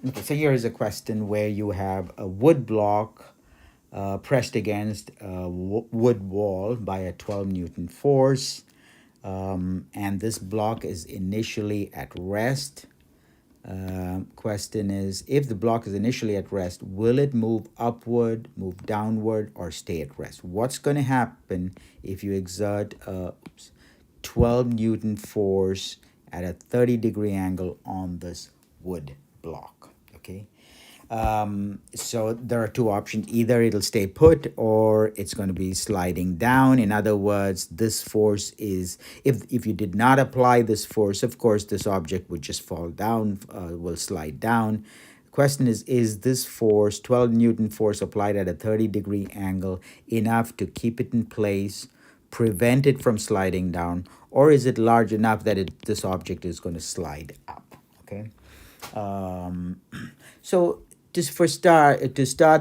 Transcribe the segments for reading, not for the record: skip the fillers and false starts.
Okay, so here is a question where you have a wood block pressed against a wood wall by a 12 Newton force, and this block is initially at rest. Question is, if the block is initially at rest, will it move upward, move downward, or stay at rest? What's going to happen if you exert a 12 Newton force at a 30-degree angle on this wood block? Okay. So there are two options. Either it'll stay put or it's going to be sliding down. In other words, this force is, if you did not apply this force, of course, this object would just fall down, will slide down. The question is this force, 12 Newton force applied at a 30-degree angle, enough to keep it in place, prevent it from sliding down, or is it large enough that this object is going to slide up? Okay. Um, so to start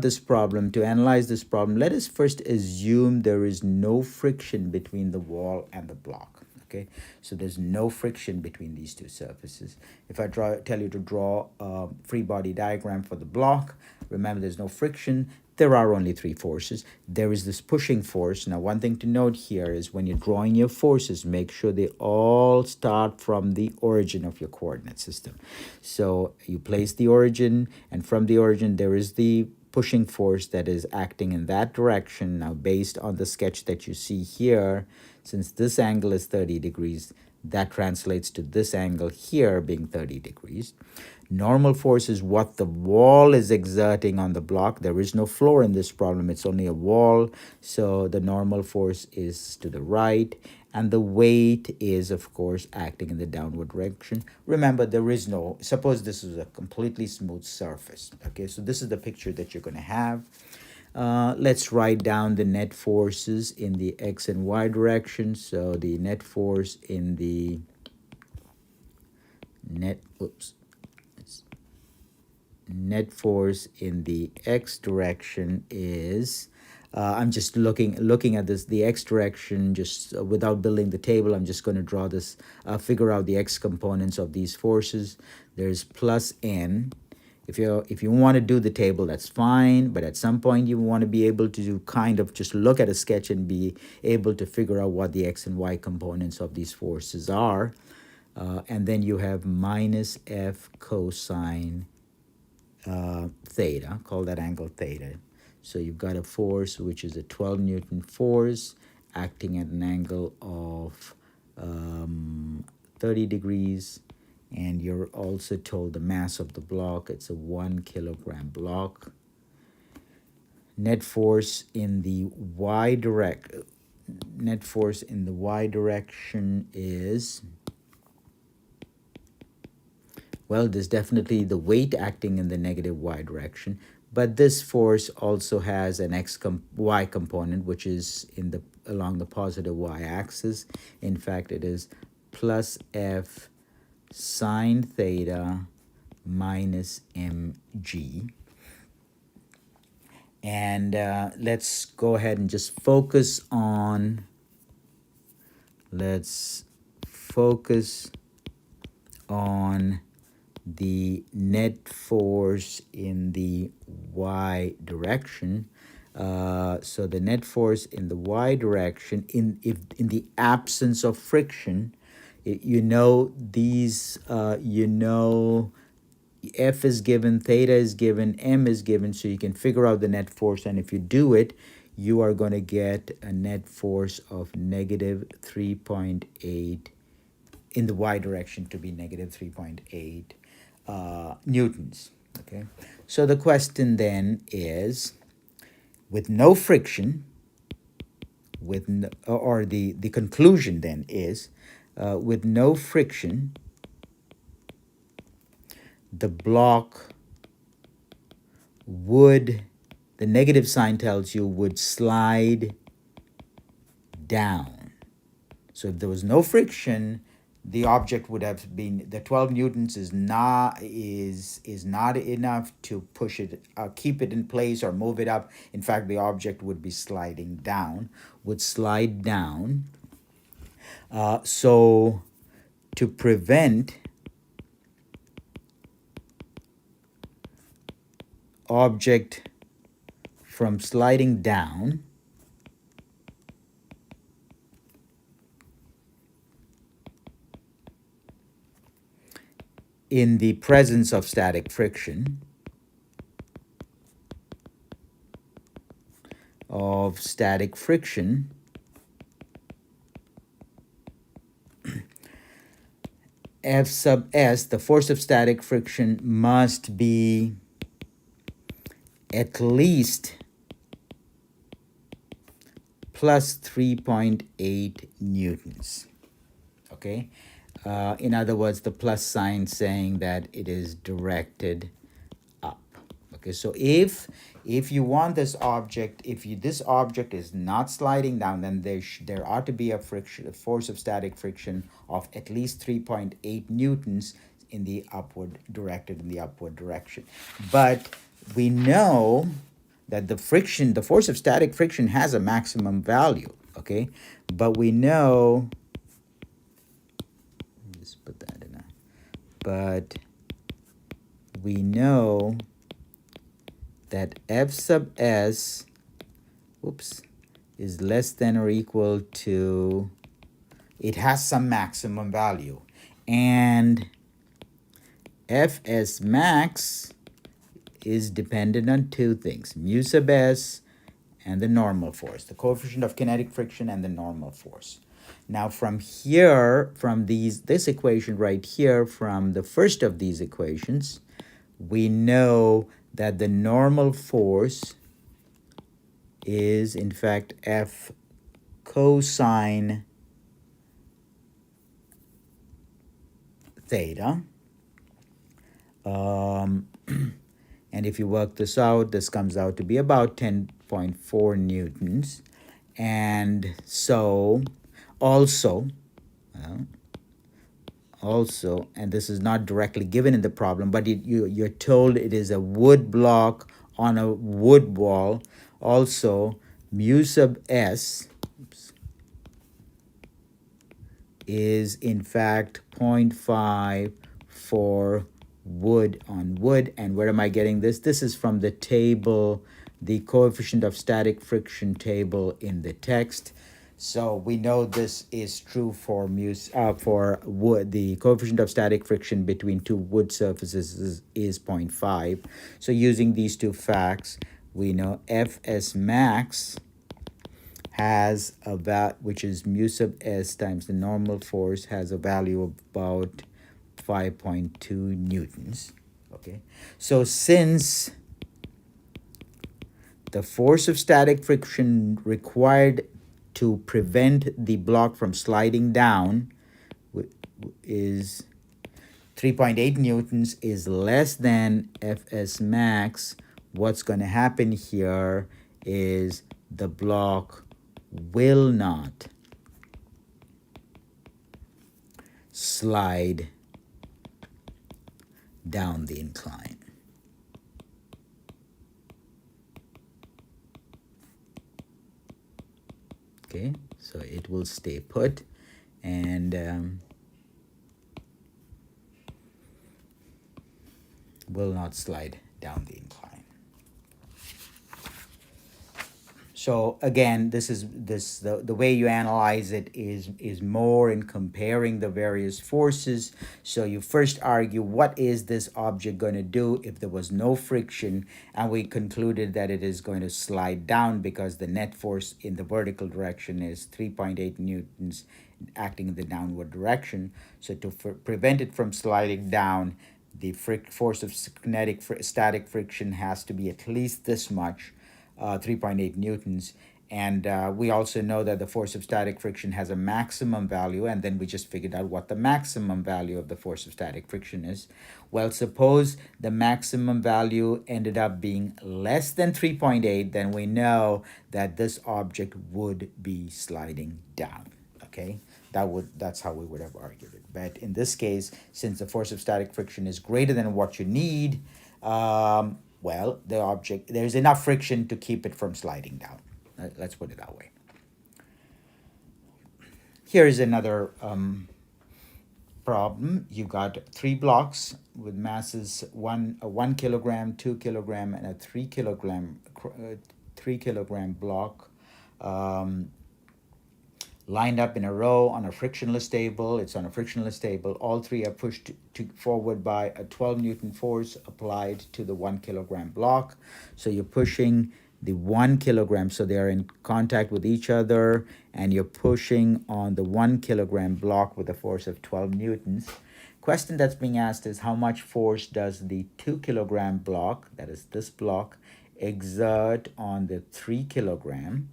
this problem, to analyze this problem, let us first assume there is no friction between the wall and the block. Okay, so there's no friction between these two surfaces. If I tell you to draw a free body diagram for the block, remember there's no friction. There are only three forces. There is this pushing force. Now, one thing to note here is when you're drawing your forces, make sure they all start from the origin of your coordinate system. So you place the origin, and from the origin, there is the pushing force that is acting in that direction. Now, based on the sketch that you see here, since this angle is 30 degrees, that translates to this angle here being 30 degrees. Normal force is what the wall is exerting on the block. There is no floor in this problem. It's only a wall. So the normal force is to the right. And the weight is, of course, acting in the downward direction. Remember, there is no, suppose this is a completely smooth surface. Okay, so this is the picture that you're going to have. Let's write down the net forces in the x and y direction. So the net force in the net force in the x direction is, I'm just looking at this, the x direction, just without building the table. I'm just going to draw this, figure out the x components of these forces. There's plus n. If you want to do the table, that's fine, but at some point you want to be able to do kind of just look at a sketch and be able to figure out what the x and y components of these forces are. And then you have minus f cosine theta, call that angle theta. So you've got a force which is a 12 Newton force acting at an angle of 30 degrees. And you're also told the mass of the block, it's a 1 kilogram block. Net force in the y direction is, well, there's definitely the weight acting in the negative y direction, but this force also has an y component, which is along the positive y-axis. In fact, it is plus f sine theta minus mg. And let's go ahead and just focus on, the net force in the y direction. So the net force in the y direction, in the absence of friction, these, F is given, theta is given, m is given, so you can figure out the net force. And if you do it, you are going to get a net force of negative 3.8 in the y direction, to be negative 3.8 newtons. Okay, so the question then is, with no friction, the conclusion then is, with no friction, the block would, the negative sign tells you, would slide down. So if there was no friction, the object would have been, the 12 newtons is not enough to push it, keep it in place or move it up. In fact, the object would be sliding down, would slide down. So to prevent object from sliding down in the presence of static friction F sub s, the force of static friction must be at least plus 3.8 newtons. Okay? In other words, the plus sign saying that it is directed up. Okay, so if you want this object, this object is not sliding down, then there ought to be a force of static friction of at least 3.8 newtons in the upward direction. But we know that the force of static friction has a maximum value. Okay, but we know. Just put that in. But we know that F sub s, is less than or equal to, it has some maximum value. And Fs max is dependent on two things, mu sub s and the normal force, the coefficient of kinetic friction and the normal force. Now from here, from this equation right here, from the first of these equations, we know that the normal force is in fact F cosine theta. And if you work this out, this comes out to be about 10.4 newtons. And so also, and this is not directly given in the problem, but you're told it is a wood block on a wood wall. Also, mu sub s is in fact 0.5 for wood on wood. And where am I getting this? This is from the table, the coefficient of static friction table in the text. So we know this is true for wood. The coefficient of static friction between two wood surfaces is 0.5. So using these two facts, we know Fs max has a value, which is mu sub s times the normal force, has a value of about 5.2 newtons. Okay, so since the force of static friction required to prevent the block from sliding down is 3.8 newtons is less than Fs max, what's going to happen here is the block will not slide down the incline. Okay, so it will stay put and will not slide down the incline. So again, the way you analyze it is more in comparing the various forces. So you first argue, what is this object going to do if there was no friction? And we concluded that it is going to slide down because the net force in the vertical direction is 3.8 newtons acting in the downward direction. So to prevent it from sliding down, the force of static friction has to be at least this much, 3.8 newtons. And we also know that the force of static friction has a maximum value, and then we just figured out what the maximum value of the force of static friction is. Well, suppose the maximum value ended up being less than 3.8, then we know that this object would be sliding down. Okay, that's how we would have argued it. But in this case, since the force of static friction is greater than what you need, well, the object, there's enough friction to keep it from sliding down. Let's put it that way. Here is another problem, you got three blocks with masses a 1 kilogram, 2 kilogram, and a 3 kilogram block, um, lined up in a row on a frictionless table. It's on a frictionless table. All three are pushed forward by a 12 Newton force applied to the 1 kilogram block. So you're pushing the 1 kilogram, so they are in contact with each other, and you're pushing on the 1 kilogram block with a force of 12 newtons. Question that's being asked is how much force does the 2 kilogram block, that is this block, exert on the 3 kilogram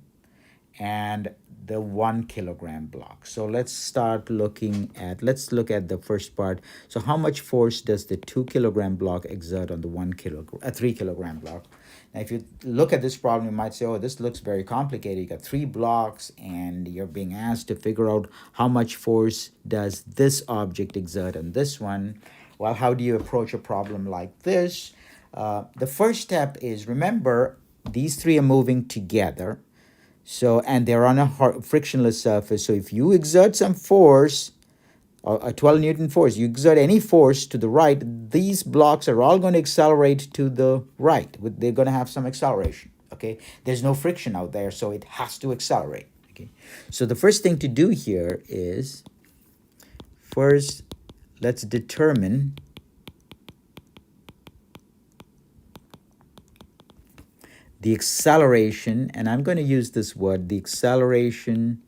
and the 1 kilogram block. So let's look at the first part. So how much force does the 2 kilogram block exert on the 3 kilogram block? Now, if you look at this problem, you might say, oh, this looks very complicated. You got three blocks and you're being asked to figure out how much force does this object exert on this one. Well, how do you approach a problem like this? The first step is, remember, these three are moving together. So, and they're on a frictionless surface. So if you exert some force, a 12 Newton force, you exert any force to the right, these blocks are all going to accelerate to the right. They're going to have some acceleration, okay? There's no friction out there, so it has to accelerate, okay? So the first thing to do here is, first, let's determine the acceleration, and I'm going to use this word, the acceleration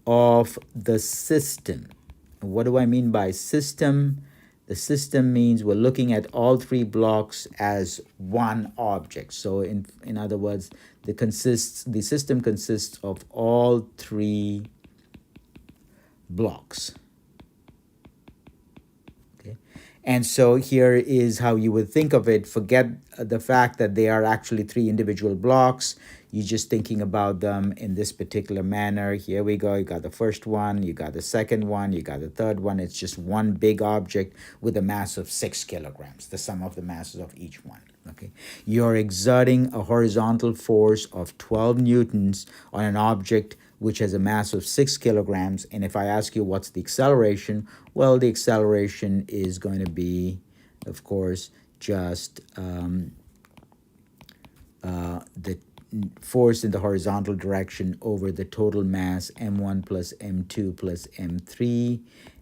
of the system. And what do I mean by system? The system means we're looking at all three blocks as one object. So in other words, the system consists of all three blocks. And so here is how you would think of it. Forget the fact that they are actually three individual blocks. You're just thinking about them in this particular manner. Here we go. You got the first one, you got the second one, you got the third one. It's just one big object with a mass of 6 kilograms, the sum of the masses of each one. Okay, you're exerting a horizontal force of 12 newtons on an object which has a mass of 6 kilograms. And if I ask you what's the acceleration, well, the acceleration is going to be, of course, just the force in the horizontal direction over the total mass, m1 plus m2 plus m3,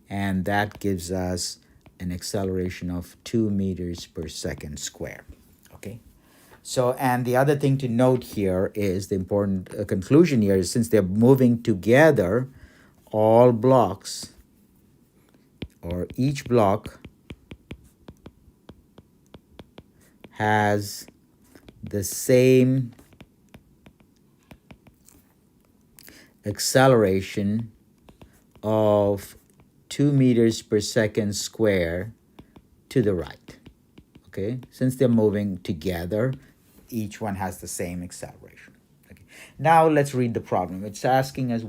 and that gives us an acceleration of 2 meters per second square. Okay. So, and the other thing to note here is the important conclusion here is, since they're moving together, all blocks, or each block, has the same acceleration of 2 meters per second square to the right. Okay, since they're moving together, each one has the same acceleration. Okay. Now let's read the problem. It's asking us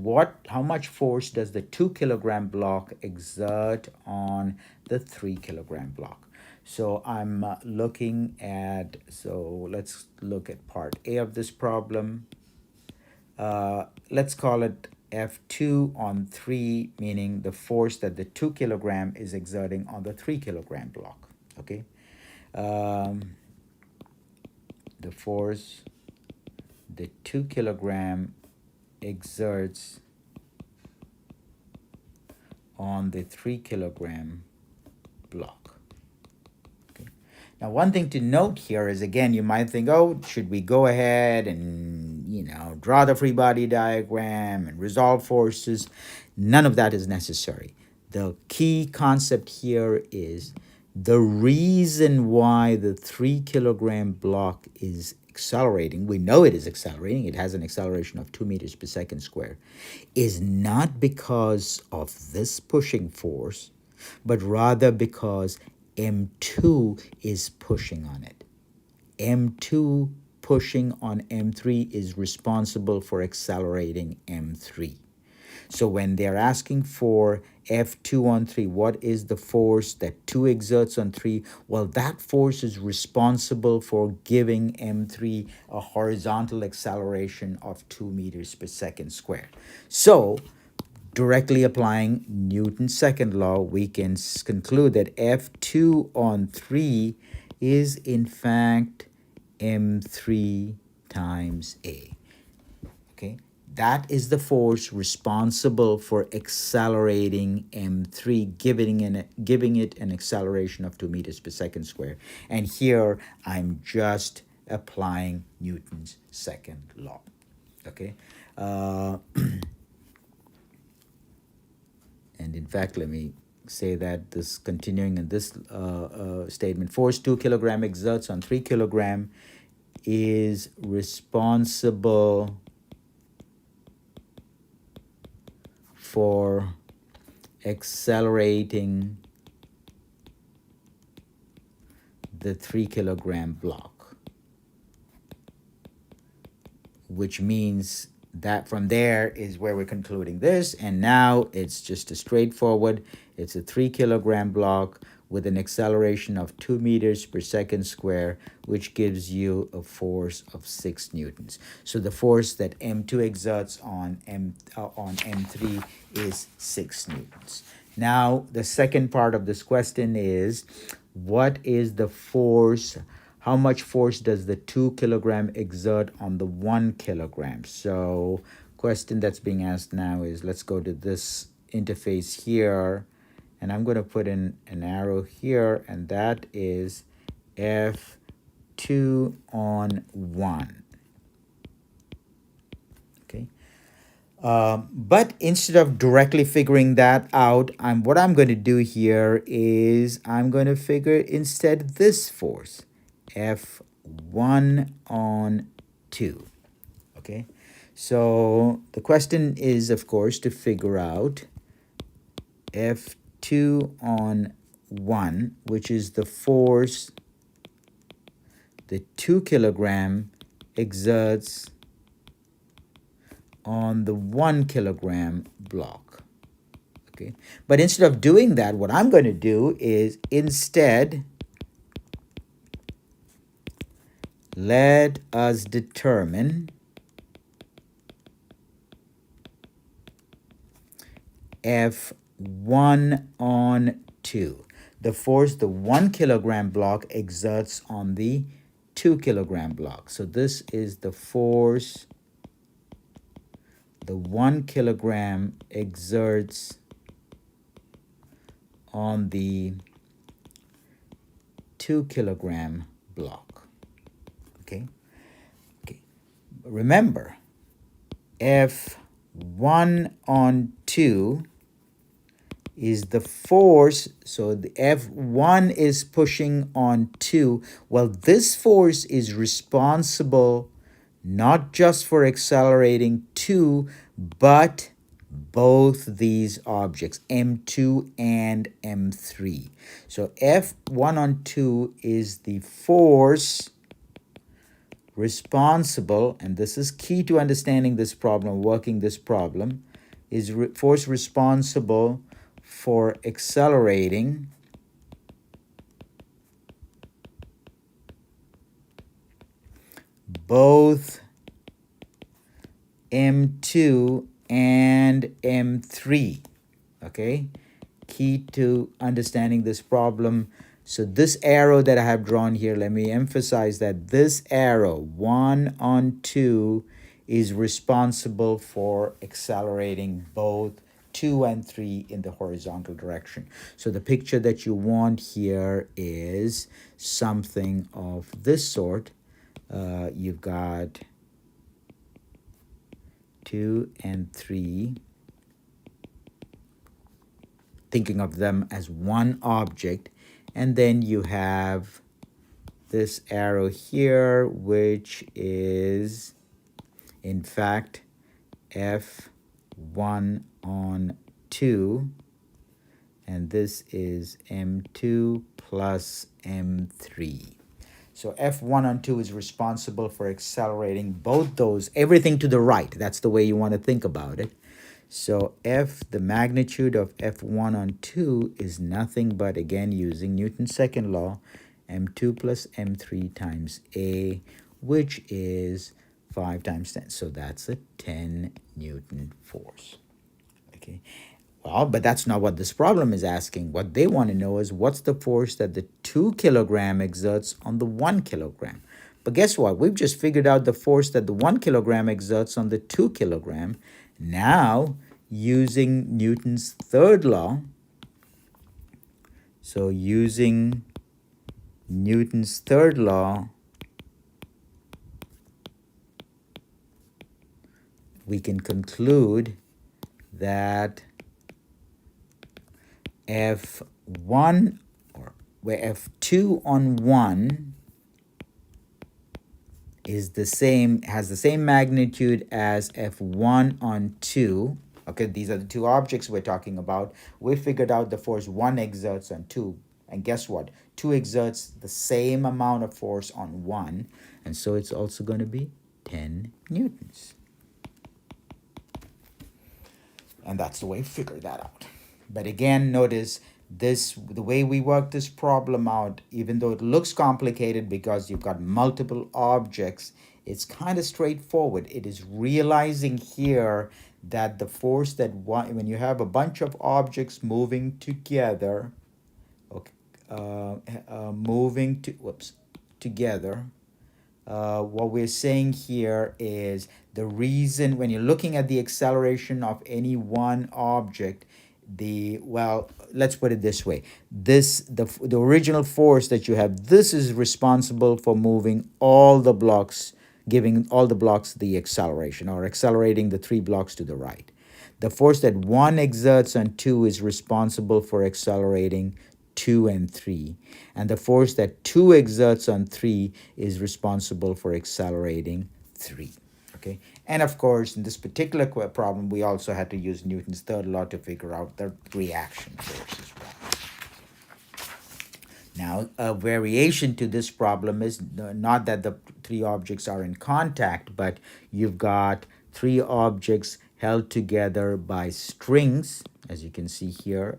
how much force does the 2 kilogram block exert on the 3 kilogram block. So I'm looking at, so let's look at part A of this problem. Let's call it F2 on 3, meaning the force that the 2 kilogram is exerting on the 3 kilogram block. Okay. The force the 2 kilogram exerts on the 3 kilogram block. Okay. Now, one thing to note here is, again, you might think, oh, should we go ahead and, draw the free body diagram and resolve forces? None of that is necessary. The key concept here is the reason why the 3 kilogram block is accelerating, we know it is accelerating, it has an acceleration of 2 meters per second square, is not because of this pushing force, but rather because M2 is pushing on it. M2 pushing on M3 is responsible for accelerating M3. So when they're asking for F2 on 3, what is the force that 2 exerts on 3? Well, that force is responsible for giving M3 a horizontal acceleration of 2 meters per second squared. So directly applying Newton's second law, we can conclude that F2 on 3 is in fact m3 times A. Okay, that is the force responsible for accelerating m3, giving it an acceleration of 2 meters per second square. And here I'm just applying Newton's second law. Okay. And in fact, let me say that this continuing in this statement, force 2 kilogram exerts on 3 kilogram is responsible for accelerating the 3 kilogram block, which means that from there is where we're concluding this. And now it's just a straightforward, it's a 3 kilogram block with an acceleration of 2 meters per second square, which gives you a force of 6 newtons. So the force that M2 exerts on M3 is 6 newtons. Now, the second part of this question is, what is the force? How much force does the 2 kilogram exert on the 1 kilogram? So question that's being asked now is, let's go to this interface here, and I'm going to put in an arrow here, and that is F2 on 1. Okay. But instead of directly figuring that out, what I'm going to do here is I'm going to figure instead this force, F1 on 2. Okay, so the question is, of course, to figure out F2 on 1, which is the force the 2 kilogram exerts on the 1 kilogram block. Okay, but instead of doing that, what I'm going to do is instead let us determine F1 on 2, the force the 1 kilogram block exerts on the 2 kilogram block. So this is the force the 1 kilogram exerts on the 2 kilogram block. Okay. Remember, F1 on 2 is the force, so the F1 is pushing on 2. Well, this force is responsible not just for accelerating 2, but both these objects, M2 and M3. So F1 on 2 is the force responsible, and this is key to understanding this problem, working this problem, is force responsible for accelerating both M2 and M3. Okay, key to understanding this problem. So this arrow that I have drawn here, let me emphasize that this arrow, 1 on 2, is responsible for accelerating both 2 and 3 in the horizontal direction. So the picture that you want here is something of this sort. You've got 2 and 3, thinking of them as one object, and then you have this arrow here, which is in fact F1 on 2, and this is M2 plus M3. So F1 on 2 is responsible for accelerating both those, everything to the right. That's the way you want to think about it. So the magnitude of F1 on 2 is nothing but, again, using Newton's second law, M2 plus M3 times A, which is 5 times 10. So that's a 10 Newton force. Okay. Okay. Well, but that's not what this problem is asking. What they want to know is what's the force that the 2 kilogram exerts on the 1 kilogram. But guess what? We've just figured out the force that the 1 kilogram exerts on the 2 kilogram. Now, using Newton's third law, so using Newton's third law, we can conclude that F1 or where F2 on 1 is the same, has the same magnitude as F1 on 2. Okay, these are the two objects we're talking about. We figured out the force 1 exerts on 2. And guess what? 2 exerts the same amount of force on 1. And so it's also going to be 10 newtons. And that's the way we figure that out. But again, notice the way we work this problem out, even though it looks complicated because you've got multiple objects, it's kind of straightforward. It is realizing here that the force that when you have a bunch of objects moving together, okay, together, what we're saying here is the reason when you're looking at the acceleration of any one object, let's put it this way. The original force that you have, this is responsible for moving all the blocks, giving all the blocks the acceleration or accelerating the 3 blocks to the right. The force that 1 exerts on 2 is responsible for accelerating 2 and 3. And the force that 2 exerts on 3 is responsible for accelerating 3. Okay, and of course, in this particular problem, we also had to use Newton's third law to figure out the reaction force as well. Now, a variation to this problem is not that the 3 objects are in contact, but you've got 3 objects held together by strings, as you can see here.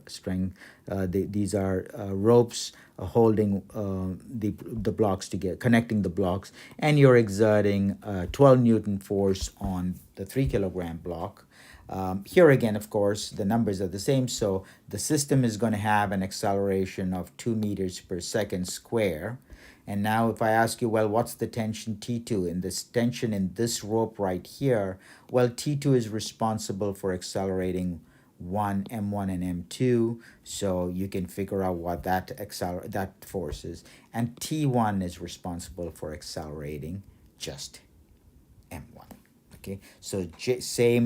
These are ropes holding the blocks together, connecting the blocks, and you're exerting 12 Newton force on the 3 kilogram block. Here again, of course, the numbers are the same, so the system is going to have an acceleration of 2 meters per second square. And now if I ask you, well, what's the tension T2? In this tension in this rope right here, well, T2 is responsible for accelerating M1 and M2, so you can figure out what that force is. And T1 is responsible for accelerating just M1. Okay, so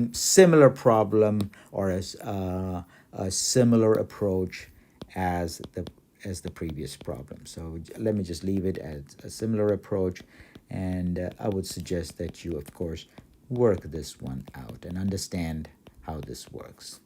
similar problem or a similar approach as the previous problem. So let me just leave it as a similar approach, and I would suggest that you, of course, work this one out and understand how this works.